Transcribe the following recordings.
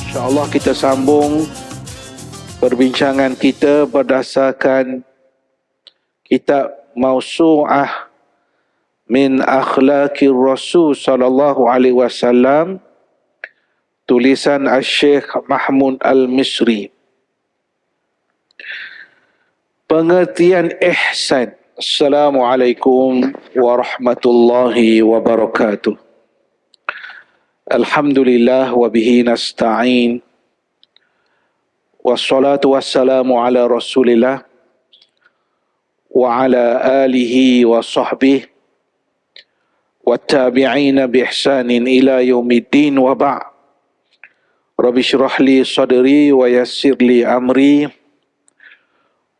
InsyaAllah kita sambung perbincangan kita berdasarkan kitab Mawsu'ah min Akhlaqir Rasul sallallahu alaihi wasallam, tulisan Al-Syekh Mahmud Al-Misri. Pengertian ihsan. Assalamualaikum warahmatullahi wabarakatuh. Alhamdulillah wa bihi nasta'in. Wassalatu wassalamu ala Rasulillah wa ala alihi wa sahbihi wa tabi'ina bi ihsanin ila yaumiddin wa ba'. Rabbi shrah li sadri wa yassir li amri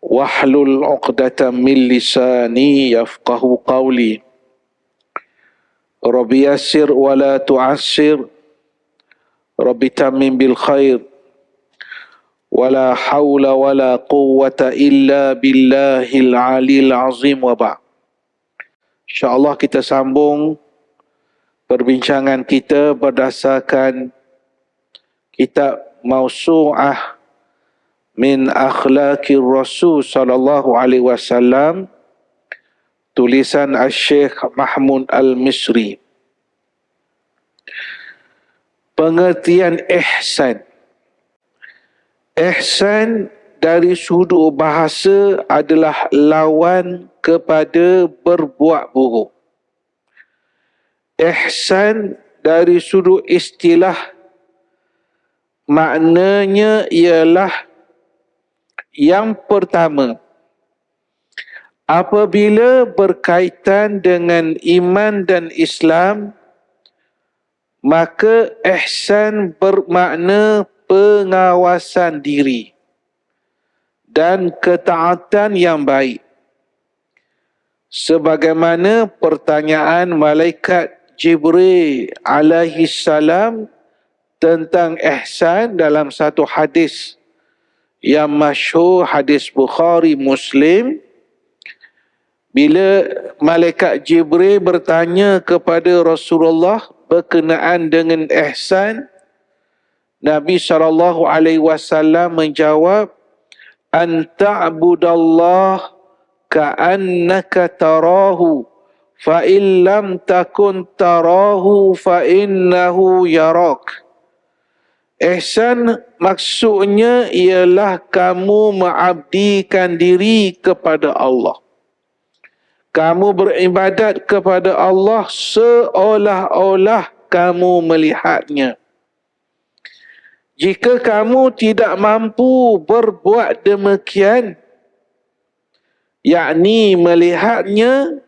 wahlul 'uqdatam min lisani yafqahu qawli. Rabbi yassir wa la tu'assir, Rabbi tammim bil khair, wa la hawla wa la quwwata illa billahil aliyil azim wa ba'. InsyaAllah kita sambung perbincangan kita berdasarkan kitab Mawsu'ah min Akhlaqir Rasul sallallahu alaihi wasallam, tulisan Al-Syekh Mahmud Al-Misri. Pengertian ihsan. Ihsan dari sudut bahasa adalah lawan kepada berbuat buruk. Ihsan dari sudut istilah maknanya ialah yang pertama, apabila berkaitan dengan iman dan Islam, maka ihsan bermakna pengawasan diri dan ketaatan yang baik. Sebagaimana pertanyaan malaikat Jibril alaihi salam tentang ihsan dalam satu hadis yang masyhur, hadis Bukhari Muslim, bila malaikat Jibril bertanya kepada Rasulullah berkenaan dengan ihsan, Nabi SAW menjawab, an ta'budallah ka'annaka tarahu, fa in lam takun tarahu fa innahu yarak. Ihsan maksudnya ialah kamu mengabdikan diri kepada Allah. Kamu beribadat kepada Allah seolah-olah kamu melihatnya. Jika kamu tidak mampu berbuat demikian, yakni melihatnya,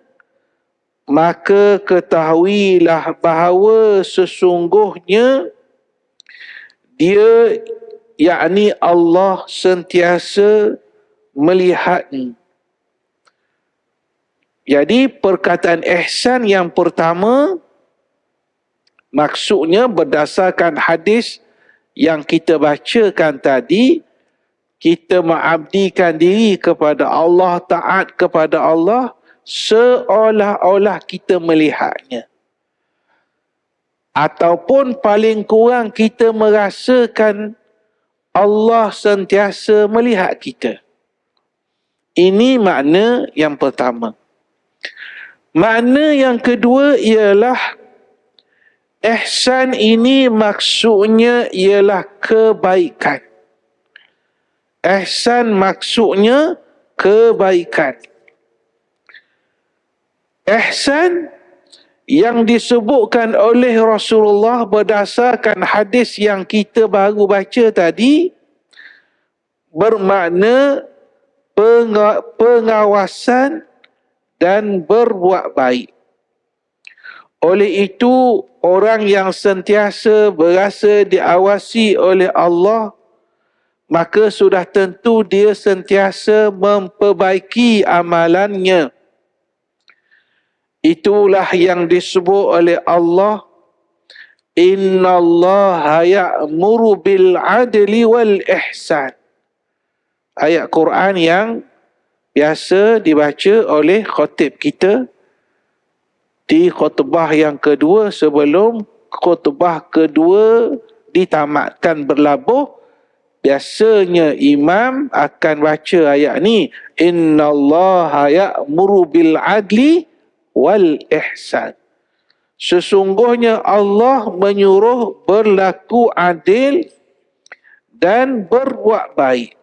maka ketahuilah bahawa sesungguhnya dia, yakni Allah, sentiasa melihatnya. Jadi perkataan ihsan yang pertama maksudnya berdasarkan hadis yang kita bacakan tadi, kita mengabdikan diri kepada Allah, taat kepada Allah seolah-olah kita melihatnya. Ataupun paling kurang kita merasakan Allah sentiasa melihat kita. Ini makna yang pertama. Makna yang kedua ialah ihsan ini maksudnya ialah kebaikan. Ihsan maksudnya kebaikan. Ihsan yang disebutkan oleh Rasulullah berdasarkan hadis yang kita baru baca tadi bermakna pengawasan dan berbuat baik. Oleh itu, orang yang sentiasa berasa diawasi oleh Allah, maka sudah tentu dia sentiasa memperbaiki amalannya. Itulah yang disebut oleh Allah, innallaha ya'muru bil adli wal ihsan. Ayat Quran yang biasa dibaca oleh khatib kita di khutbah yang kedua sebelum khutbah kedua ditamatkan berlabuh, biasanya imam akan baca ayat ni, innallaha ya'muru bil adli wal ihsan. Sesungguhnya Allah menyuruh berlaku adil dan berbuat baik.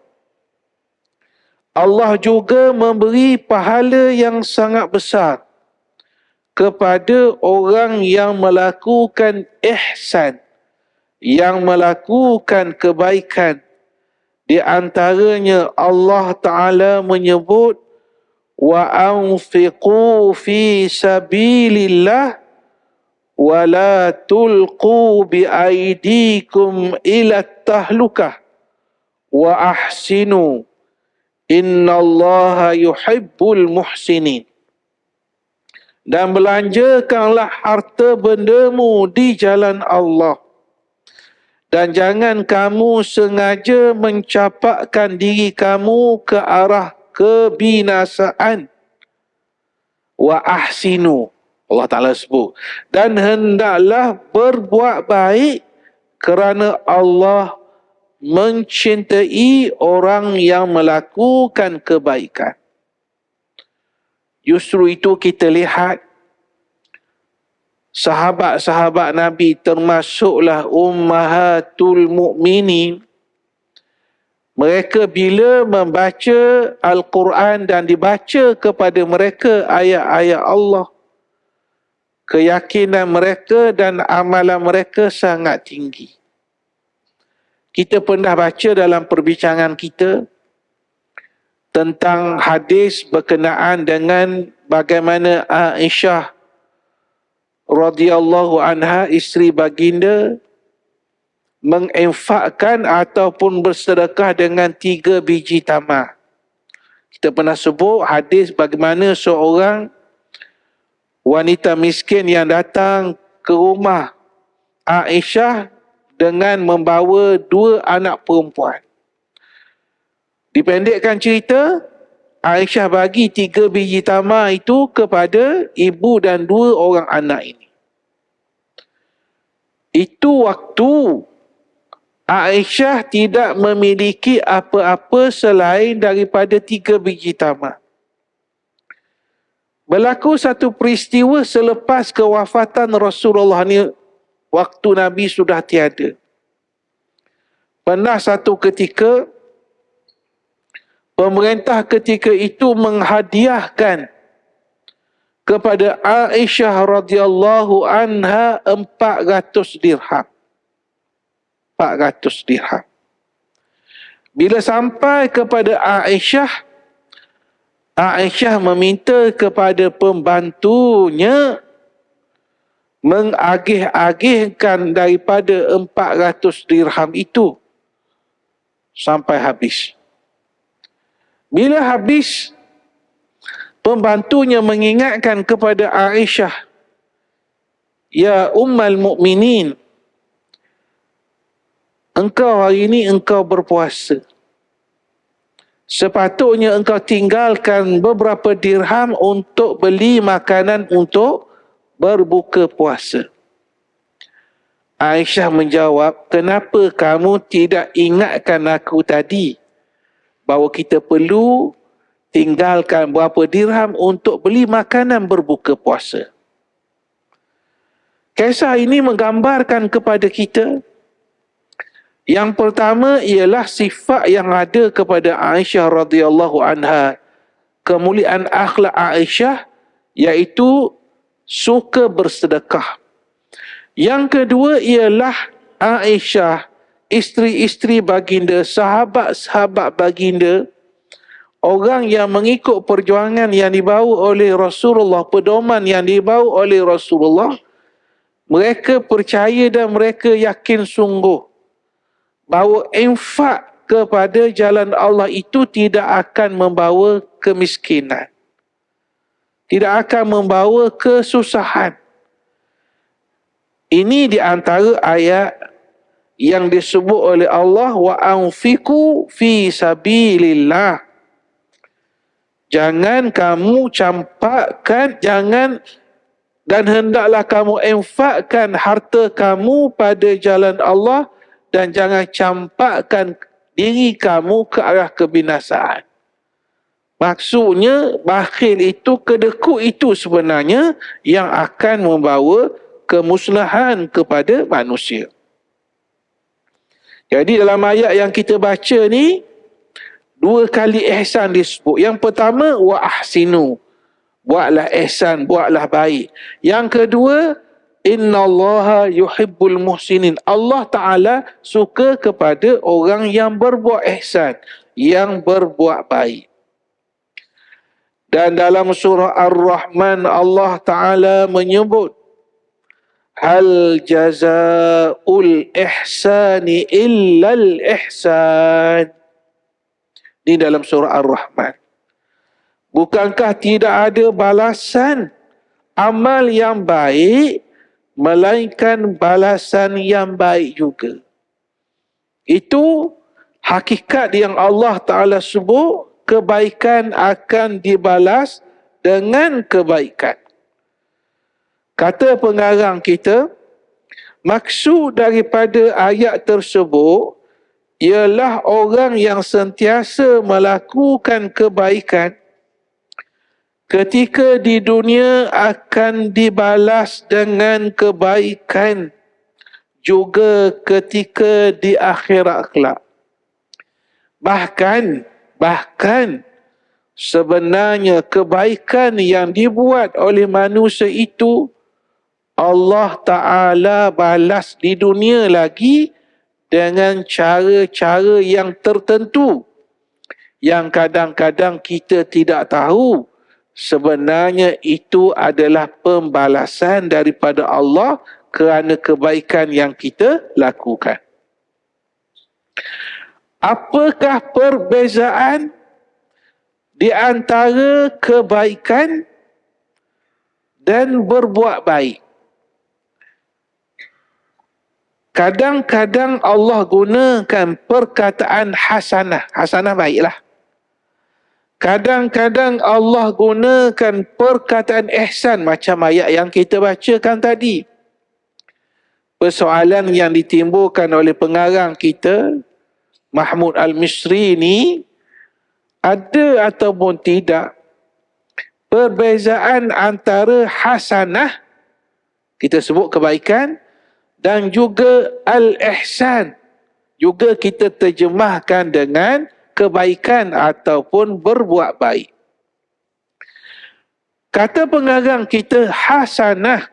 Allah juga memberi pahala yang sangat besar kepada orang yang melakukan ihsan, yang melakukan kebaikan. Di antaranya Allah Ta'ala menyebut, wa anfiqu fi sabilillah wa la tulqu bi aidikum ila tahlukah wa ahsinu innallaha yuhibbul muhsinin. Dan belanjakanlah harta bendamu di jalan Allah, dan jangan kamu sengaja mencapakkan diri kamu ke arah kebinasaan. Wa ahsinu, Allah Ta'ala sebut, dan hendaklah berbuat baik kerana Allah mencintai orang yang melakukan kebaikan. Justru itu kita lihat sahabat-sahabat Nabi, termasuklah ummahatul mu'minin, mereka bila membaca Al-Quran dan dibaca kepada mereka ayat-ayat Allah, keyakinan mereka dan amalan mereka sangat tinggi. Kita pernah baca dalam perbincangan kita tentang hadis berkenaan dengan bagaimana Aisyah radhiyallahu anha, isteri baginda, menginfakkan ataupun bersedekah dengan 3 biji tamar. Kita pernah sebut hadis bagaimana seorang wanita miskin yang datang ke rumah Aisyah dengan membawa 2 anak perempuan. Dipendekkan cerita, Aisyah bagi 3 biji tamar itu kepada ibu dan 2 orang anak ini. Itu waktu Aisyah tidak memiliki apa-apa selain daripada 3 biji tamar. Berlaku satu peristiwa selepas kewafatan Rasulullah ni, waktu Nabi sudah tiada. Pernah satu ketika, pemerintah ketika itu menghadiahkan kepada Aisyah radhiyallahu anha 400 dirham. 400 dirham. Bila sampai kepada Aisyah, Aisyah meminta kepada pembantunya mengagih-agihkan daripada 400 dirham itu sampai habis. Bila habis, pembantunya mengingatkan kepada Aisyah, ya Ummul Mukminin, engkau hari ini engkau berpuasa. Sepatutnya engkau tinggalkan beberapa dirham untuk beli makanan untuk berbuka puasa. Aisyah menjawab, kenapa kamu tidak ingatkan aku tadi bahawa kita perlu tinggalkan berapa dirham untuk beli makanan berbuka puasa? Kisah ini menggambarkan kepada kita, yang pertama ialah sifat yang ada kepada Aisyah radhiyallahu anha, kemuliaan akhlak Aisyah, iaitu suka bersedekah. Yang kedua ialah Aisyah, isteri-isteri baginda, sahabat-sahabat baginda, orang yang mengikut perjuangan yang dibawa oleh Rasulullah, pedoman yang dibawa oleh Rasulullah. Mereka percaya dan mereka yakin sungguh bahawa infak kepada jalan Allah itu tidak akan membawa kemiskinan, tidak akan membawa kesusahan. Ini di antara ayat yang disebut oleh Allah, wa anfiqu fi sabilillah. Jangan kamu campakkan, dan hendaklah kamu infakkan harta kamu pada jalan Allah dan jangan campakkan diri kamu ke arah kebinasaan. Maksudnya bakhil itu, kedekut itu sebenarnya yang akan membawa kemusnahan kepada manusia. Jadi dalam ayat yang kita baca ni, 2 kali ihsan disebut. Yang pertama, wa ahsinu. Buatlah ihsan, buatlah baik. Yang kedua, innallaha yuhibbul muhsinin. Allah Ta'ala suka kepada orang yang berbuat ihsan, yang berbuat baik. Dan dalam surah Ar-Rahman, Allah Ta'ala menyebut, hal jazaa'ul ihsani illal ihsan. Di dalam surah Ar-Rahman. Bukankah tidak ada balasan amal yang baik, melainkan balasan yang baik juga. Itu hakikat yang Allah Ta'ala sebut, kebaikan akan dibalas dengan kebaikan. Kata pengarang kita, maksud daripada ayat tersebut ialah orang yang sentiasa melakukan kebaikan ketika di dunia akan dibalas dengan kebaikan juga ketika di akhirat kelak. Bahkan sebenarnya kebaikan yang dibuat oleh manusia itu Allah Ta'ala balas di dunia lagi dengan cara-cara yang tertentu yang kadang-kadang kita tidak tahu sebenarnya itu adalah pembalasan daripada Allah kerana kebaikan yang kita lakukan. Apakah perbezaan di antara kebaikan dan berbuat baik? Kadang-kadang Allah gunakan perkataan hasanah. Hasanah baiklah. Kadang-kadang Allah gunakan perkataan ihsan macam ayat yang kita bacakan tadi. Persoalan yang ditimbulkan oleh pengarang kita, Mahmud Al-Misri ni, ada ataupun tidak perbezaan antara hasanah, kita sebut kebaikan, dan juga al-ihsan, juga kita terjemahkan dengan kebaikan ataupun berbuat baik. Kata pengarang kita, hasanah,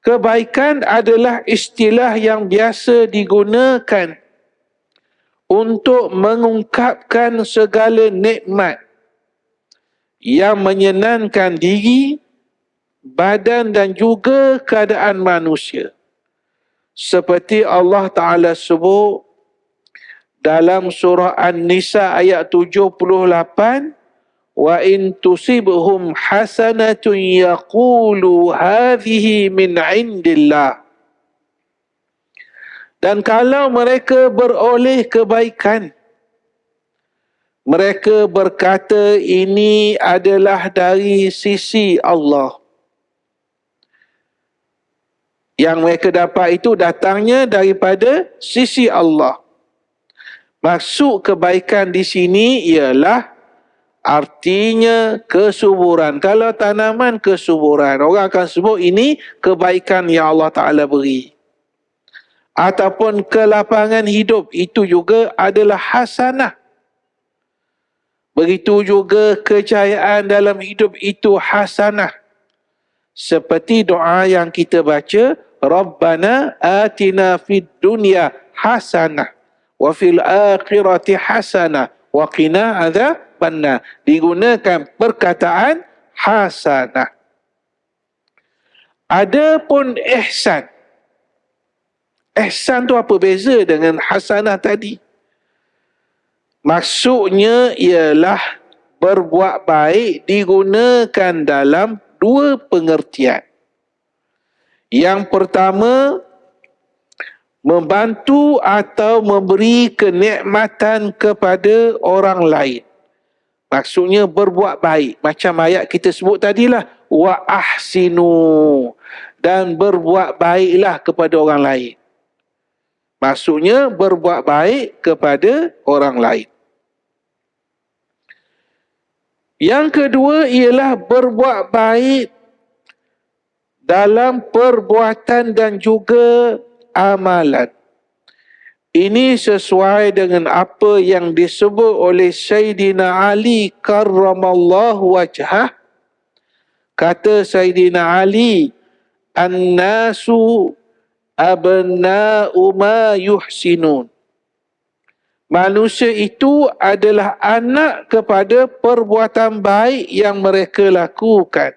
kebaikan adalah istilah yang biasa digunakan untuk mengungkapkan segala nikmat yang menyenangkan diri, badan dan juga keadaan manusia. Seperti Allah Ta'ala sebut dalam surah An-Nisa ayat 78, wa in tusibhum hasanatun yaqulu hadhihi min indillah. Dan kalau mereka beroleh kebaikan, mereka berkata ini adalah dari sisi Allah. Yang mereka dapat itu datangnya daripada sisi Allah. Maksud kebaikan di sini ialah artinya kesuburan. Kalau tanaman, kesuburan. Orang akan sebut ini kebaikan yang Allah Ta'ala beri. Ataupun kelapangan hidup, itu juga adalah hasanah. Begitu juga kejayaan dalam hidup itu hasanah. Seperti doa yang kita baca, Rabbana atina fid dunya hasanah wa fil akhirati hasanah wa qina adzabannar. Digunakan perkataan hasanah. Adapun ihsan. Ihsan tu apa beza dengan hasanah tadi? Maksudnya ialah berbuat baik digunakan dalam 2 pengertian. Yang pertama, membantu atau memberi kenikmatan kepada orang lain. Maksudnya berbuat baik. Macam ayat kita sebut tadilah, wa ahsinu. Dan berbuat baiklah kepada orang lain. Maksudnya berbuat baik kepada orang lain. Yang kedua ialah berbuat baik dalam perbuatan dan juga amalan. Ini sesuai dengan apa yang disebut oleh Sayyidina Ali karramallahu wajhah. Kata Sayyidina Ali, "An-nasu abna'u ma yuhsinun." Manusia itu adalah anak kepada perbuatan baik yang mereka lakukan.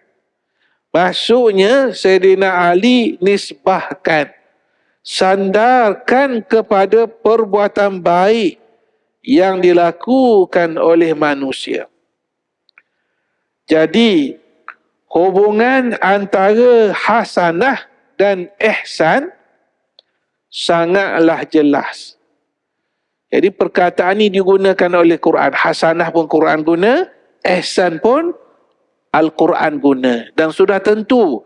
Maksudnya Sayyidina Ali nisbahkan, sandarkan kepada perbuatan baik yang dilakukan oleh manusia. Jadi, hubungan antara hasanah dan ihsan sangatlah jelas. Jadi perkataan ini digunakan oleh Quran. Hasanah pun Quran guna, ihsan pun Al-Quran guna. Dan sudah tentu,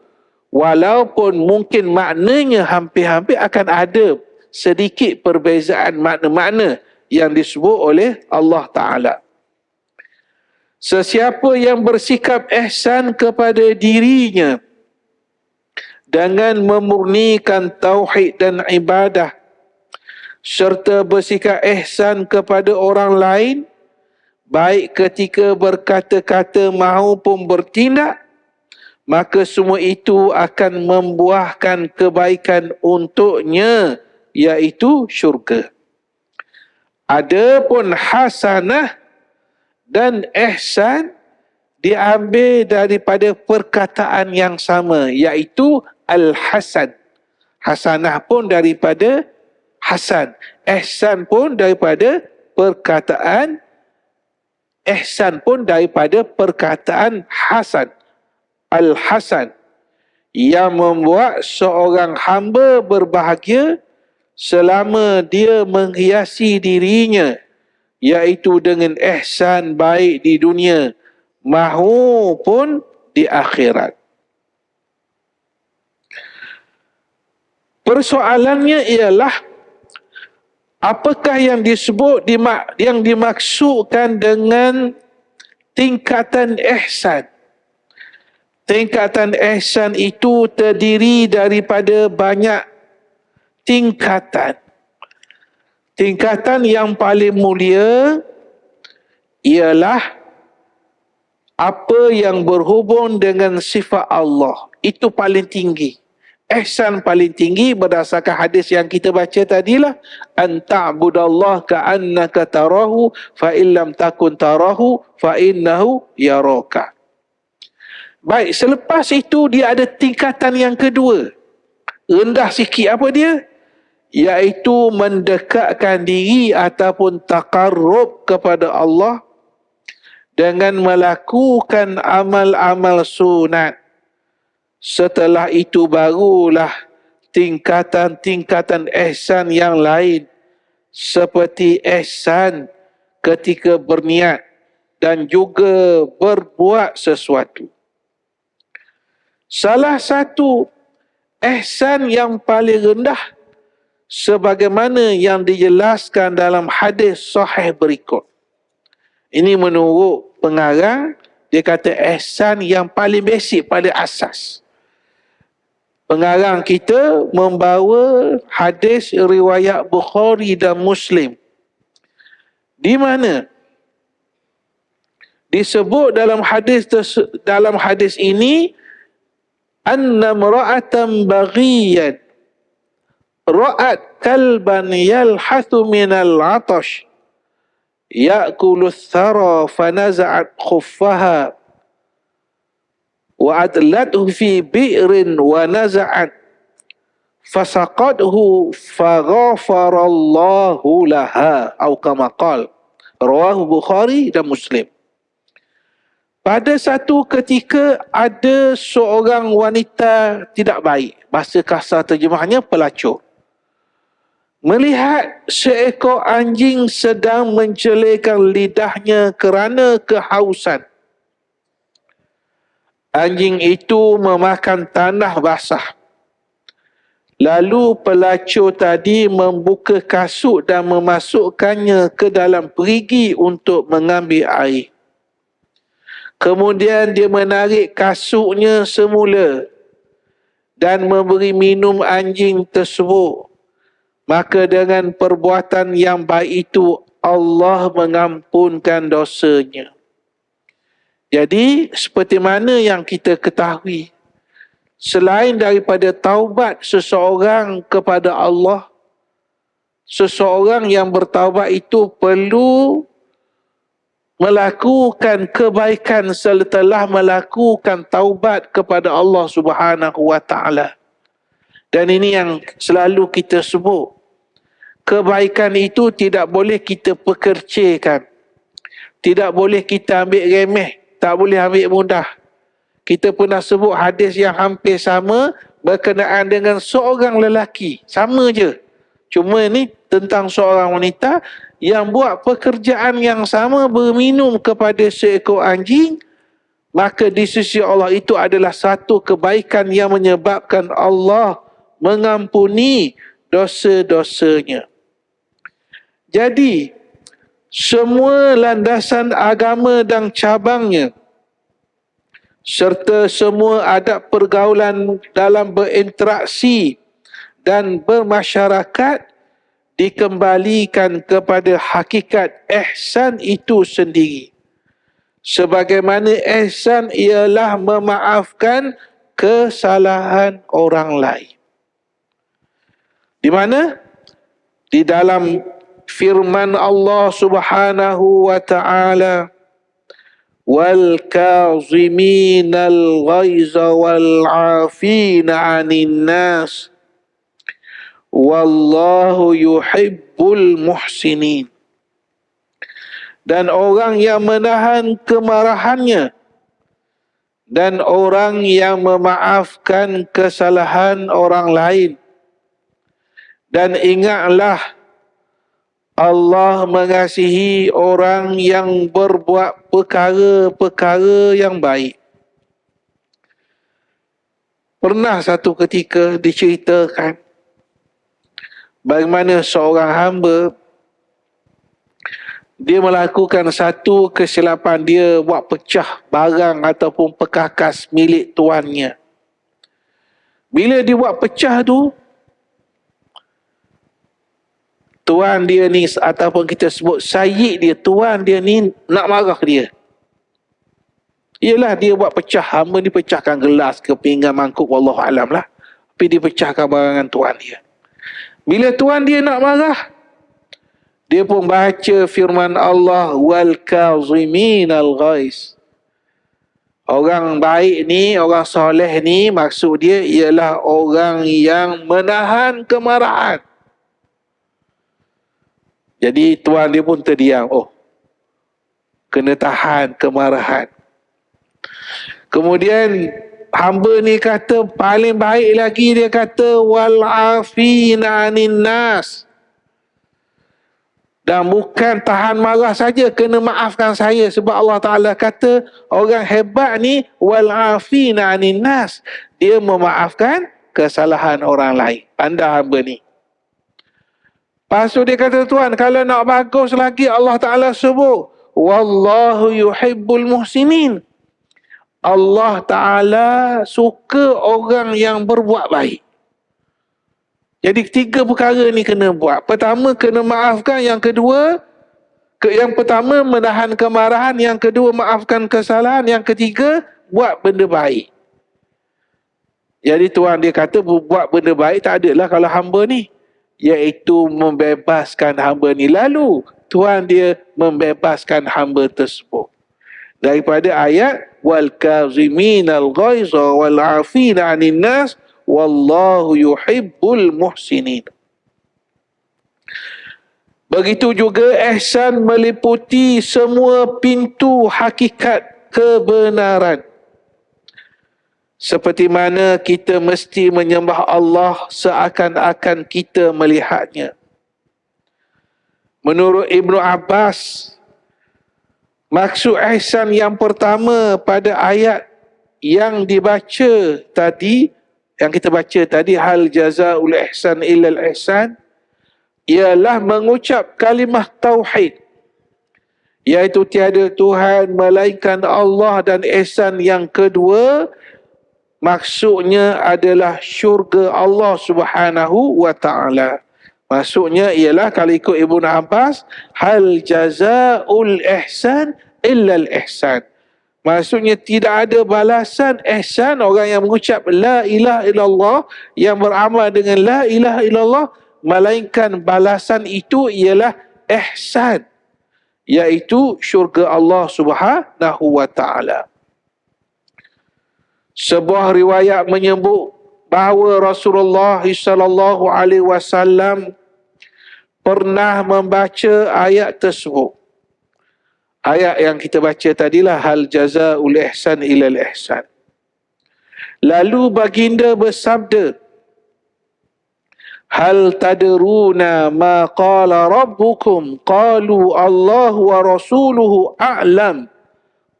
walaupun mungkin maknanya hampir-hampir akan ada sedikit perbezaan makna-makna yang disebut oleh Allah Ta'ala. Sesiapa yang bersikap ihsan kepada dirinya dengan memurnikan tauhid dan ibadah, serta bersikap ihsan kepada orang lain, baik ketika berkata-kata maupun bertindak, maka semua itu akan membuahkan kebaikan untuknya, iaitu syurga. Adapun hasanah dan ihsan diambil daripada perkataan yang sama, iaitu al-hasan. Hasanah pun daripada hasan, ihsan pun daripada perkataan, ihsan pun daripada perkataan hasan, al-hasan, yang membuat seorang hamba berbahagia selama dia menghiasi dirinya, iaitu dengan ihsan baik di dunia maupun di akhirat. Persoalannya ialah, apakah yang disebut, yang dimaksudkan dengan tingkatan ihsan? Tingkatan ihsan itu terdiri daripada banyak tingkatan. Tingkatan yang paling mulia ialah apa yang berhubung dengan sifat Allah. Itu paling tinggi. Ihsan paling tinggi berdasarkan hadis yang kita baca tadilah, an ta'budallah ka'annaka tarahu fa illam takun tarahu fa innahu yaraka. Baik, selepas itu dia ada tingkatan yang kedua. Rendah sikit, apa dia? Iaitu mendekatkan diri ataupun taqarrub kepada Allah dengan melakukan amal-amal sunat. Setelah itu barulah tingkatan-tingkatan ihsan yang lain, seperti ihsan ketika berniat dan juga berbuat sesuatu. Salah satu ihsan yang paling rendah, sebagaimana yang dijelaskan dalam hadis sahih berikut. Ini menurut pengarang, dia kata ihsan yang paling basic, paling asas. Pengarang kita membawa hadis riwayat Bukhari dan Muslim, di mana disebut dalam hadis ini, anna imra'atan baghiyan ra'at kalban yalhathu minal 'atash ya'kulu ath-thara fanaza'at khuffaha wa adlathu fi bi'rin wa naza'at fasaqadhu faghafarallahu laha, atau kama qala. Rawahu Bukhari dan Muslim. Pada satu ketika ada seorang wanita tidak baik, bahasa kasar terjemahnya pelacur, melihat seekor anjing sedang mencelurkan lidahnya kerana kehausan. Anjing itu memakan tanah basah. Lalu pelacur tadi membuka kasut dan memasukkannya ke dalam perigi untuk mengambil air. Kemudian dia menarik kasutnya semula dan memberi minum anjing tersebut. Maka dengan perbuatan yang baik itu Allah mengampunkan dosanya. Jadi seperti mana yang kita ketahui, selain daripada taubat seseorang kepada Allah, seseorang yang bertaubat itu perlu melakukan kebaikan setelah melakukan taubat kepada Allah Subhanahu wa taala. Dan ini yang selalu kita sebut. Kebaikan itu tidak boleh kita pekerjakan. Tidak boleh kita ambil remeh, tak boleh ambil mudah. Kita pernah sebut hadis yang hampir sama berkenaan dengan seorang lelaki. Sama je. Cuma ni tentang seorang wanita yang buat pekerjaan yang sama, berminum kepada seekor anjing. Maka di sisi Allah itu adalah satu kebaikan yang menyebabkan Allah mengampuni dosa-dosanya. Jadi, semua landasan agama dan cabangnya serta semua adab pergaulan dalam berinteraksi dan bermasyarakat dikembalikan kepada hakikat ihsan itu sendiri. Sebagaimana ihsan ialah memaafkan kesalahan orang lain. Di mana? Di dalam firman Allah Subhanahu wa ta'ala, wal kaziminal ghaiza wal 'afina 'anil nas wallahu yuhibbul muhsinin. Dan orang yang menahan kemarahannya dan orang yang memaafkan kesalahan orang lain. Dan ingatlah, Allah mengasihi orang yang berbuat perkara-perkara yang baik. Pernah satu ketika diceritakan bagaimana seorang hamba dia melakukan satu kesilapan, dia buat pecah barang ataupun perkakas milik tuannya. Bila dia buat pecah tu, tuan dia ni ataupun kita sebut sayyid dia, tuan dia ni nak marah dia. Ialah dia buat pecah, hamba ni pecahkan gelas ke pinggan mangkuk, wallahu alam lah. Tapi dia pecahkan barangan tuan dia. Bila tuan dia nak marah, dia pun baca firman Allah, wal kaziminal ghaiz. Orang baik ni, orang soleh ni, maksud dia ialah orang yang menahan kemarahan. Jadi tuan dia pun terdiam. Oh, kena tahan kemarahan. Kemudian hamba ni kata paling baik lagi, dia kata wal afina anin nas. Dan bukan tahan marah saja, kena maafkan saya. Sebab Allah Ta'ala kata orang hebat ni wal afina anin nas. Dia memaafkan kesalahan orang lain. Pandai hamba ni. Lepas tu dia kata, Tuan, kalau nak bagus lagi, Allah Ta'ala sebut wallahu yuhibbul muhsinin. Allah Ta'ala suka orang yang berbuat baik. Jadi tiga perkara ni kena buat. Pertama, kena maafkan. Yang kedua, yang pertama menahan kemarahan. Yang kedua, maafkan kesalahan. Yang ketiga, buat benda baik. Jadi tuan dia kata buat benda baik tak adalah kalau hamba ni, iaitu membebaskan hamba ni. Lalu tuan dia membebaskan hamba tersebut daripada ayat wal kaziminal ghaiza wal afina 'anil nas wallahu yuhibbul muhsinin. Begitu juga ihsan meliputi semua pintu hakikat kebenaran. Seperti mana kita mesti menyembah Allah seakan-akan kita melihatnya. Menurut Ibnu Abbas, maksud ihsan yang pertama pada ayat yang dibaca tadi yang kita baca tadi, hal jazaul ihsan illal ihsan, ialah mengucap kalimah tauhid, iaitu tiada Tuhan melainkan Allah, dan ihsan yang kedua maksudnya adalah syurga Allah Subhanahu wa ta'ala. Maksudnya ialah kalau ikut Ibnu Abbas, hal jazaul ihsan illal ihsan. Maksudnya tidak ada balasan ihsan orang yang mengucap la ilaha illallah, yang beramal dengan la ilaha illallah, melainkan balasan itu ialah ihsan, iaitu syurga Allah Subhanahu wa ta'ala. Sebuah riwayat menyebut bahawa Rasulullah sallallahu alaihi wasallam pernah membaca ayat tersebut. Ayat yang kita baca tadilah hal jazaul ihsan ilal ihsan. Lalu baginda bersabda, hal tadruna ma qala rabbukum? Qalu Allah wa rasuluhu a'lam.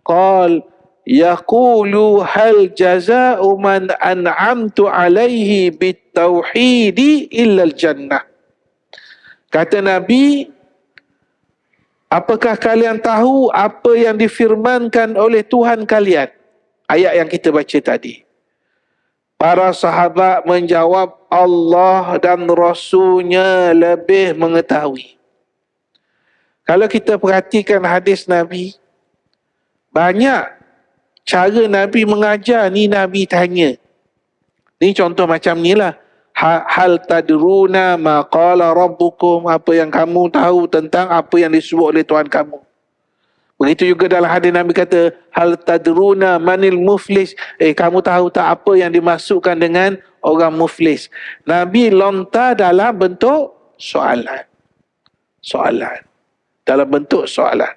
Qal yaqulu hal jaza'u man an'amtu alaihi bitauhidi illal jannah. Kata Nabi, apakah kalian tahu apa yang difirmankan oleh Tuhan kalian? Ayat yang kita baca tadi. Para sahabat menjawab, Allah dan Rasulnya lebih mengetahui. Kalau kita perhatikan hadis Nabi, banyak cara Nabi mengajar ni Nabi tanya. Ni contoh macam ni lah. Hal tadruna ma qala rabbukum, apa yang kamu tahu tentang apa yang disebut oleh Tuhan kamu. Begitu juga dalam hadis Nabi kata, hal tadruna manil muflis, kamu tahu tak apa yang dimasukkan dengan orang muflis. Nabi lontar dalam bentuk soalan. Dalam bentuk soalan.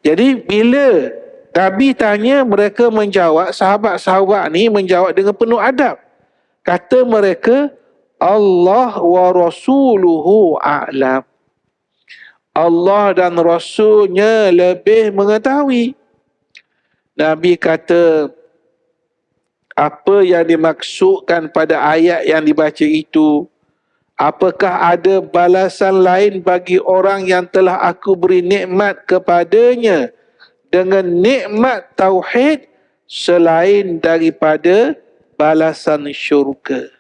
Jadi bila Nabi tanya, mereka menjawab, sahabat-sahabat ni menjawab dengan penuh adab. Kata mereka, Allah wa rasuluhu a'lam. Allah dan Rasulnya lebih mengetahui. Nabi kata, apa yang dimaksudkan pada ayat yang dibaca itu? Apakah ada balasan lain bagi orang yang telah aku beri nikmat kepadanya dengan nikmat tauhid selain daripada balasan syurga?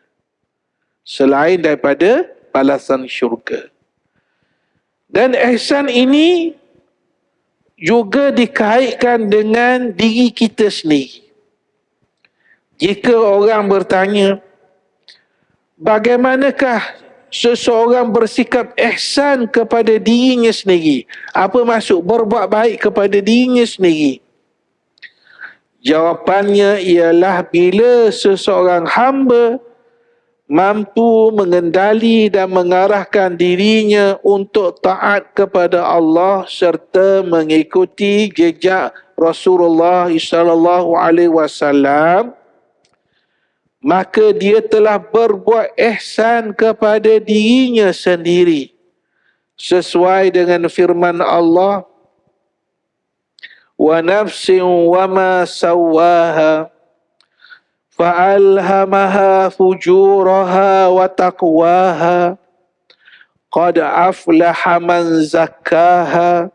Selain daripada balasan syurga. Dan ihsan ini juga dikaitkan dengan diri kita sendiri. Jika orang bertanya, bagaimanakah seseorang bersikap ihsan kepada dirinya sendiri? Apa maksud berbuat baik kepada dirinya sendiri? Jawapannya ialah bila seseorang hamba mampu mengendali dan mengarahkan dirinya untuk taat kepada Allah serta mengikuti jejak Rasulullah sallallahu alaihi wasallam, maka dia telah berbuat ihsan kepada dirinya sendiri sesuai dengan firman Allah, wa nafsin wa ma sawwaha fa'alhamaha fujuraha wa taqwaha qad aflaha man zakkaha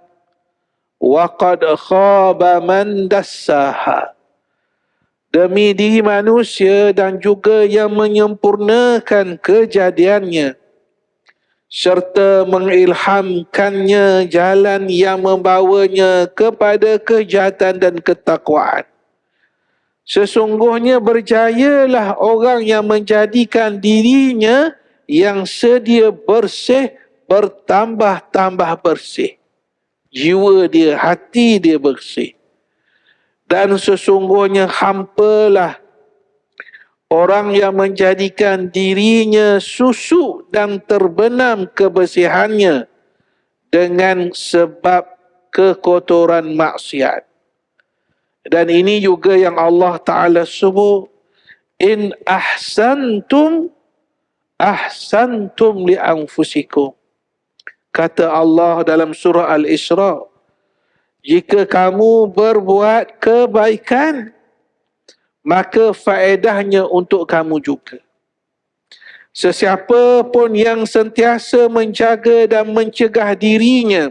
wa qad khaba man dassaha. Demi diri manusia dan juga yang menyempurnakan kejadiannya serta mengilhamkannya jalan yang membawanya kepada kejahatan dan ketakwaan. Sesungguhnya berjayalah orang yang menjadikan dirinya yang sedia bersih bertambah-tambah bersih. Jiwa dia, hati dia bersih. Dan sesungguhnya hampalah orang yang menjadikan dirinya susuk dan terbenam kebersihannya dengan sebab kekotoran maksiat. Dan ini juga yang Allah Ta'ala sebut, in ahsantum li anfusikum. Kata Allah dalam surah Al-Isra, jika kamu berbuat kebaikan, maka faedahnya untuk kamu juga. Sesiapa pun yang sentiasa menjaga dan mencegah dirinya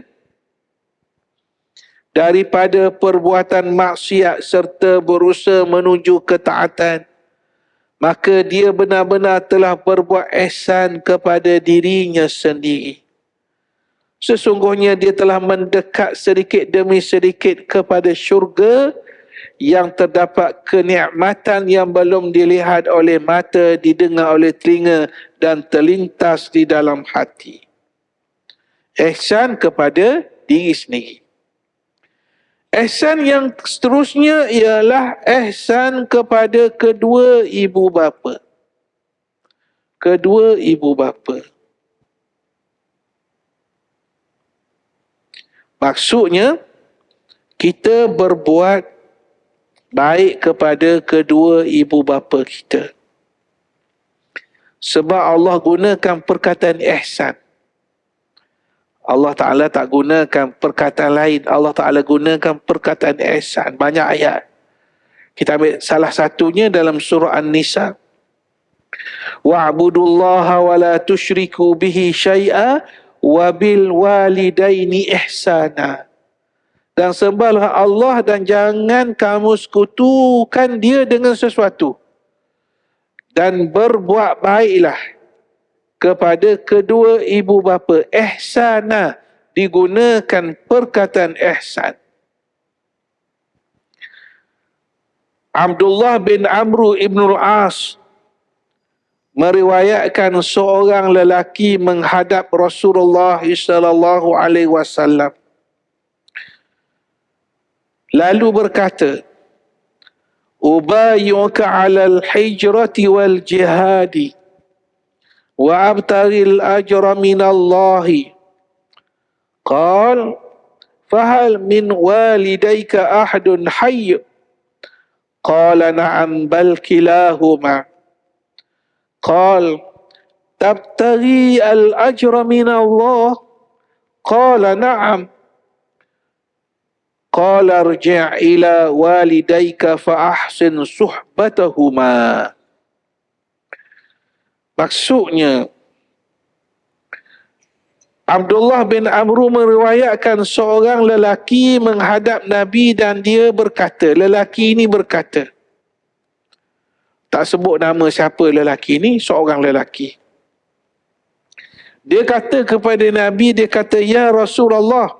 daripada perbuatan maksiat serta berusaha menuju ketaatan, maka dia benar-benar telah berbuat ihsan kepada dirinya sendiri. Sesungguhnya dia telah mendekat sedikit demi sedikit kepada syurga yang terdapat kenikmatan yang belum dilihat oleh mata, didengar oleh telinga dan terlintas di dalam hati. Ihsan kepada diri sendiri. Ihsan yang seterusnya ialah ihsan kepada kedua ibu bapa. Kedua ibu bapa. Maksudnya, kita berbuat baik kepada kedua ibu bapa kita. Sebab Allah gunakan perkataan ihsan. Allah Ta'ala tak gunakan perkataan lain. Allah Ta'ala gunakan perkataan ihsan. Banyak ayat. Kita ambil salah satunya dalam surah An-Nisa. Wa'budullaha wa la tusyriku bihi syai'a wa bil walidaini ihsana. Dan sembahlah Allah dan jangan kamu sekutukan dia dengan sesuatu. Dan berbuat baiklah kepada kedua ibu bapa. Ihsana, digunakan perkataan ihsan. Abdullah bin Amr ibn al-As meriwayatkan seorang lelaki menghadap Rasulullah sallallahu alaihi wasallam. Lalu berkata, Ubayyuka 'alal hijrati wal jihadi wa abtaghil ajra minallahi. Qal, fahal min walidayka ahadun hayy? Qala na'am bal kilahuma. Qal, tabtaghi al ajra minallah? Qala na'am. Qala irji' ila walidayka fa ahsin suhbatahuma. Maksudnya, Abdullah bin Amr meriwayatkan seorang lelaki menghadap Nabi dan dia berkata, lelaki ini berkata, tak sebut nama siapa lelaki ini, seorang lelaki. Dia kata kepada Nabi, dia kata, Ya Rasulullah,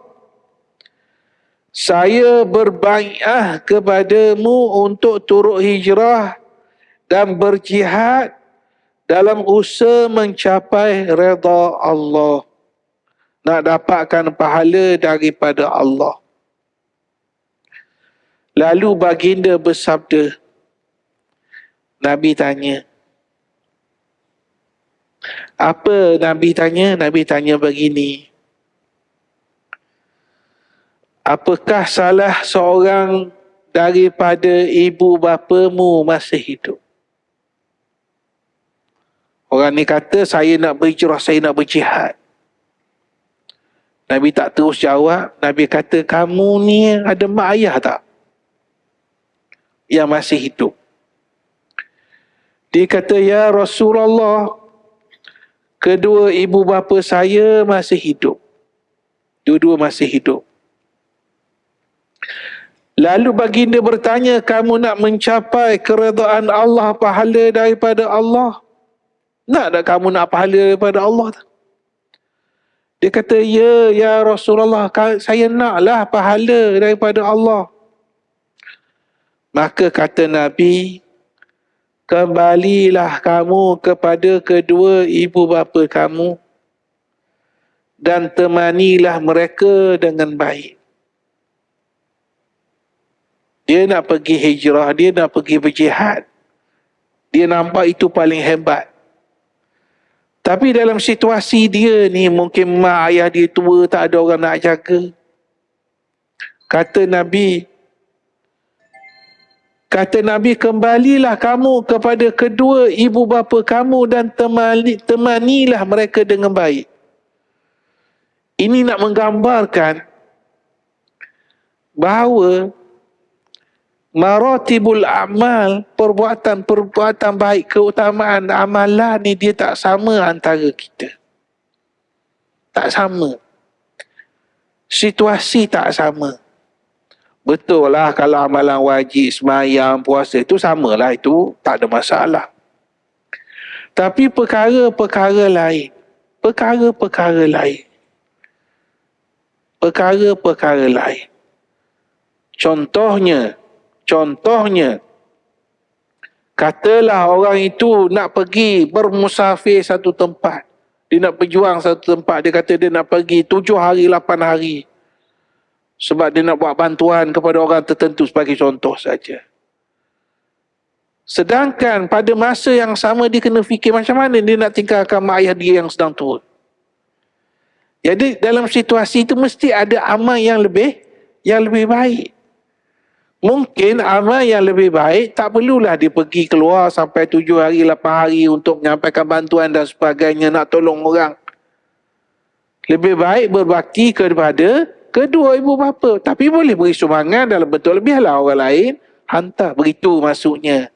saya berbai'ah kepadamu untuk turut hijrah dan berjihad dalam usaha mencapai redha Allah. Nak dapatkan pahala daripada Allah. Lalu baginda bersabda, Nabi tanya. Apa Nabi tanya? Nabi tanya begini. Apakah salah seorang daripada ibu bapamu masih hidup? Orang ni kata, saya nak berhijrah, saya nak berjihad. Nabi tak terus jawab. Nabi kata, kamu ni ada mak ayah tak? Yang masih hidup. Dia kata, Ya Rasulullah, kedua ibu bapa saya masih hidup. Dua-dua masih hidup. Lalu baginda bertanya, kamu nak mencapai keredaan Allah, pahala daripada Allah? Nak tak kamu nak pahala daripada Allah? Dia kata, ya Rasulullah, saya naklah pahala daripada Allah. Maka kata Nabi, kembalilah kamu kepada kedua ibu bapa kamu dan temanilah mereka dengan baik. Dia nak pergi hijrah, dia nak pergi berjihad. Dia nampak itu paling hebat. Tapi dalam situasi dia ni, mungkin mak ayah dia tua, tak ada orang nak jaga. Kata Nabi, kembalilah kamu kepada kedua ibu bapa kamu dan temanilah mereka dengan baik. Ini nak menggambarkan bahawa maratibul amal, perbuatan-perbuatan baik, keutamaan amalan ni dia tak sama antara kita. Tak sama. Situasi tak sama. Betul lah kalau amalan wajib, sembahyang, puasa itu samalah, itu tak ada masalah. Tapi perkara-perkara lain, perkara-perkara lain. Contohnya, katalah orang itu nak pergi bermusafir satu tempat. Dia nak berjuang satu tempat, dia kata dia nak pergi 7 hari, 8 hari. Sebab dia nak buat bantuan kepada orang tertentu sebagai contoh saja. Sedangkan pada masa yang sama dia kena fikir macam mana dia nak tinggalkan mak ayah dia yang sedang turun. Jadi dalam situasi itu mesti ada amal yang lebih baik. Mungkin amal yang lebih baik tak perlulah dia pergi keluar sampai 7 hari, 8 hari untuk menyampaikan bantuan dan sebagainya, nak tolong orang. Lebih baik berbakti kepada kedua ibu bapa. Tapi boleh beri sumbangan dalam bentuk lebihlah orang lain hantar. Begitu maksudnya.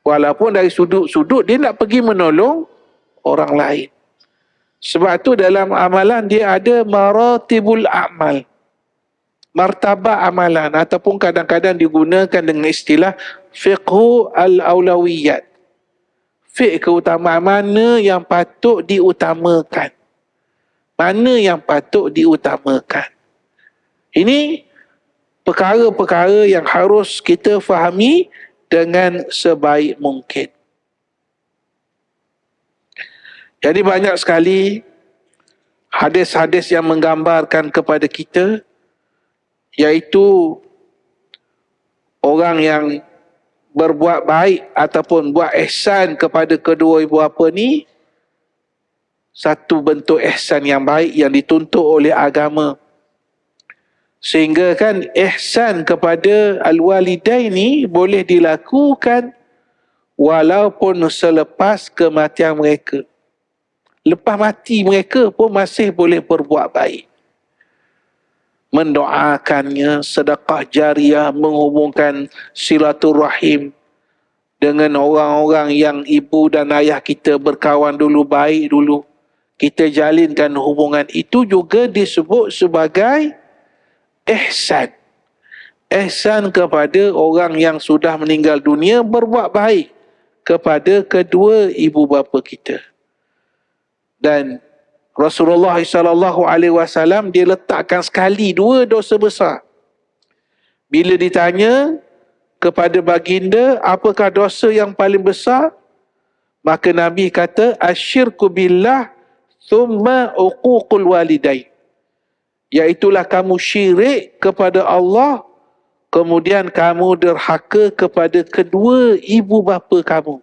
Walaupun dari sudut-sudut dia nak pergi menolong orang lain. Sebab tu dalam amalan dia ada maratibul amal. Martabat amalan ataupun kadang-kadang digunakan dengan istilah fiqhu al-aulawiyat. Fiqh keutamaan mana yang patut diutamakan. Mana yang patut diutamakan. Ini perkara-perkara yang harus kita fahami dengan sebaik mungkin. Jadi banyak sekali hadis-hadis yang menggambarkan kepada kita, iaitu orang yang berbuat baik ataupun buat ihsan kepada kedua ibu bapa ni, satu bentuk ihsan yang baik yang dituntut oleh agama. Sehingga kan ihsan kepada al-walidain ni boleh dilakukan walaupun selepas kematian mereka. Lepas mati mereka pun masih boleh berbuat baik. Mendoakannya, sedekah jariah, menghubungkan silaturahim dengan orang-orang yang ibu dan ayah kita berkawan dulu, baik dulu. Kita jalinkan hubungan itu juga disebut sebagai ihsan. Ihsan kepada orang yang sudah meninggal dunia, berbuat baik kepada kedua ibu bapa kita. Dan Rasulullah SAW dia letakkan sekali 2 dosa besar. Bila ditanya kepada baginda apakah dosa yang paling besar, maka Nabi kata asyirku billah thumma uququl walidain. Iaitulah kamu syirik kepada Allah, kemudian kamu derhaka kepada kedua ibu bapa kamu.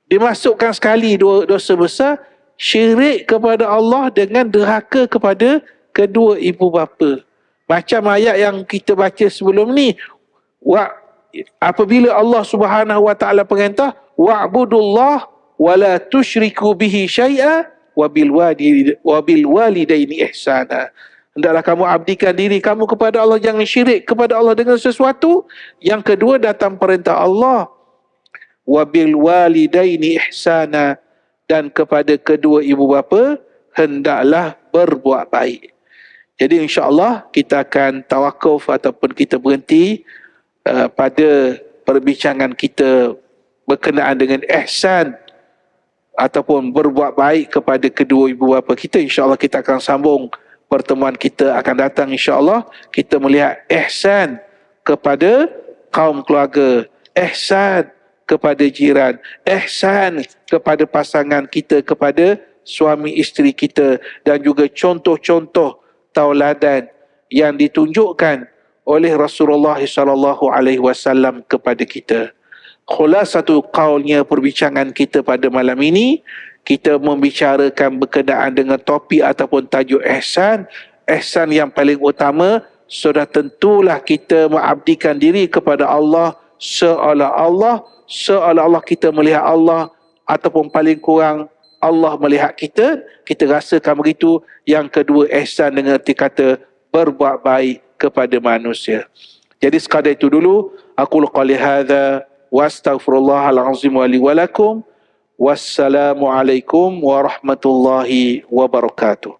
Dimasukkan sekali 2 dosa besar, syirik kepada Allah dengan derhaka kepada kedua ibu bapa. Macam ayat yang kita baca sebelum ni, apabila Allah Subhanahu wa taala perintah wa'budullah wa la tusyriku bihi syai'a wa bil walidaini ihsana. Hendaklah kamu abdikan diri kamu kepada Allah, jangan syirik kepada Allah dengan sesuatu. Yang kedua datang perintah Allah wa bil walidaini ihsana, dan kepada kedua ibu bapa hendaklah berbuat baik. Jadi insya-Allah kita akan tawakuf ataupun kita berhenti pada perbincangan kita berkenaan dengan ihsan ataupun berbuat baik kepada kedua ibu bapa kita. InsyaAllah kita akan sambung pertemuan kita akan datang. InsyaAllah kita melihat ihsan kepada kaum keluarga, ihsan kepada jiran, ihsan kepada pasangan kita, kepada suami isteri kita, dan juga contoh-contoh tauladan yang ditunjukkan oleh Rasulullah SAW kepada kita. Khulasatu qaulnya perbincangan kita pada malam ini, kita membicarakan berkenaan dengan topik ataupun tajuk ihsan. Ihsan yang paling utama sudah tentulah kita mengabdikan diri kepada Allah seolah-olah kita melihat Allah, ataupun paling kurang Allah melihat kita. Kita rasakan begitu. Yang kedua, ihsan dengan arti kata berbuat baik kepada manusia. Jadi sekadar itu dulu. Aku qali hadza wa astaghfirullahal azim wa li wa lakum. Wassalamualaikum warahmatullahi wabarakatuh.